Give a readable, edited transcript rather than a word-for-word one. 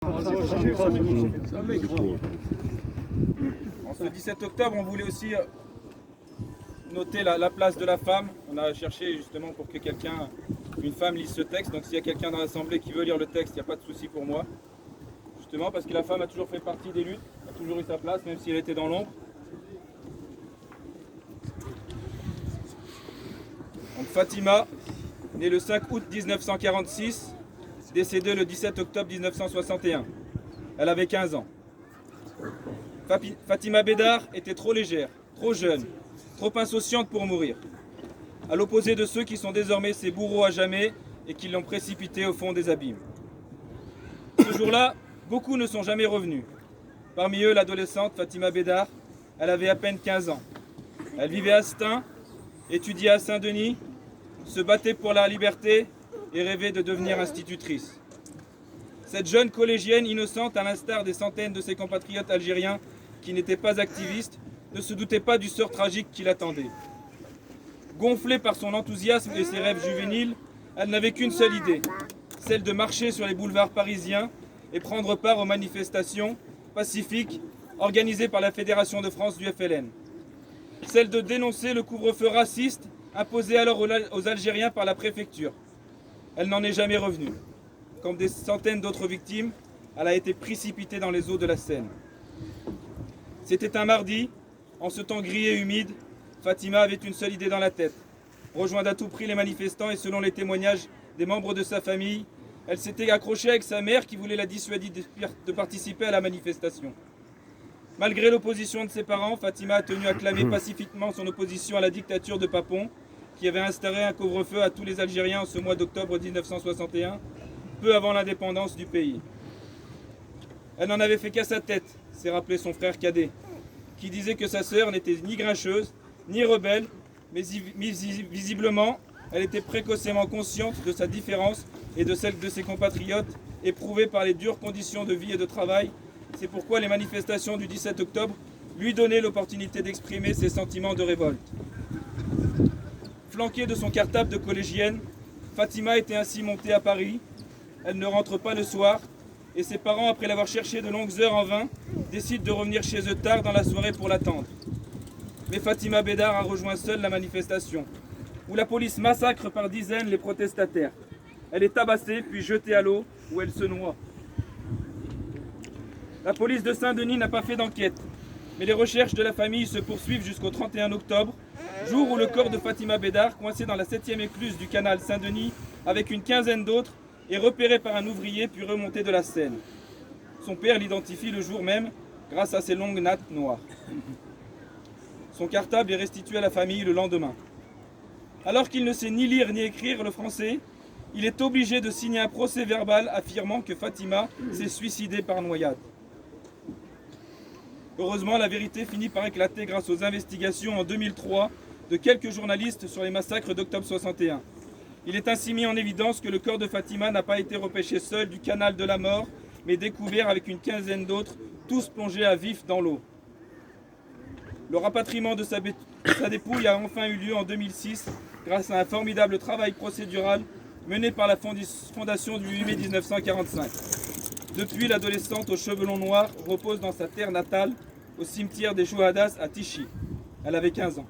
En ce 17 octobre, on voulait aussi noter la place de la femme. On a cherché justement pour que une femme lise ce texte. Donc s'il y a quelqu'un dans l'Assemblée qui veut lire le texte, il n'y a pas de souci pour moi. Justement parce que la femme a toujours fait partie des luttes, a toujours eu sa place, même si elle était dans l'ombre. Donc Fatima, née le 5 août 1946, décédée le 17 octobre 1961. Elle avait 15 ans. Fatima Bédar était trop légère, trop jeune, trop insouciante pour mourir. À l'opposé de ceux qui sont désormais ses bourreaux à jamais et qui l'ont précipitée au fond des abîmes. Ce jour-là, beaucoup ne sont jamais revenus. Parmi eux, l'adolescente Fatima Bédar, elle avait à peine 15 ans. Elle vivait à Stein, étudiait à Saint-Denis, se battait pour la liberté et rêvait de devenir institutrice. Cette jeune collégienne innocente, à l'instar des centaines de ses compatriotes algériens qui n'étaient pas activistes, ne se doutait pas du sort tragique qui l'attendait. Gonflée par son enthousiasme et ses rêves juvéniles, elle n'avait qu'une seule idée, celle de marcher sur les boulevards parisiens et prendre part aux manifestations pacifiques organisées par la Fédération de France du FLN. Celle de dénoncer le couvre-feu raciste imposé alors aux Algériens par la préfecture. Elle n'en est jamais revenue. Comme des centaines d'autres victimes, elle a été précipitée dans les eaux de la Seine. C'était un mardi, en ce temps gris et humide, Fatima avait une seule idée dans la tête, rejoindre à tout prix les manifestants et selon les témoignages des membres de sa famille, elle s'était accrochée avec sa mère qui voulait la dissuader de participer à la manifestation. Malgré l'opposition de ses parents, Fatima a tenu à clamer pacifiquement son opposition à la dictature de Papon, qui avait instauré un couvre-feu à tous les Algériens en ce mois d'octobre 1961, peu avant l'indépendance du pays. Elle n'en avait fait qu'à sa tête, s'est rappelé son frère cadet, qui disait que sa sœur n'était ni grincheuse, ni rebelle, mais visiblement, elle était précocement consciente de sa différence et de celle de ses compatriotes, éprouvés par les dures conditions de vie et de travail. C'est pourquoi les manifestations du 17 octobre lui donnaient l'opportunité d'exprimer ses sentiments de révolte. Flanquée de son cartable de collégienne, Fatima était ainsi montée à Paris. Elle ne rentre pas le soir et ses parents, après l'avoir cherchée de longues heures en vain, décident de revenir chez eux tard dans la soirée pour l'attendre. Mais Fatima Bédar a rejoint seule la manifestation, où la police massacre par dizaines les protestataires. Elle est tabassée puis jetée à l'eau où elle se noie. La police de Saint-Denis n'a pas fait d'enquête, mais les recherches de la famille se poursuivent jusqu'au 31 octobre, jour où le corps de Fatima Bédar, coincé dans la 7e écluse du canal Saint-Denis, avec une quinzaine d'autres, est repéré par un ouvrier puis remonté de la Seine. Son père l'identifie le jour même grâce à ses longues nattes noires. Son cartable est restitué à la famille le lendemain. Alors qu'il ne sait ni lire ni écrire le français, il est obligé de signer un procès-verbal affirmant que Fatima s'est suicidée par noyade. Heureusement, la vérité finit par éclater grâce aux investigations en 2003 de quelques journalistes sur les massacres d'octobre 61. Il est ainsi mis en évidence que le corps de Fatima n'a pas été repêché seul du canal de la mort, mais découvert avec une quinzaine d'autres, tous plongés à vif dans l'eau. Le rapatriement de sa dépouille a enfin eu lieu en 2006 grâce à un formidable travail procédural mené par la fondation du 8 mai 1945. Depuis, l'adolescente aux cheveux longs noirs repose dans sa terre natale, au cimetière des Chouhadas à Tichy. Elle avait 15 ans.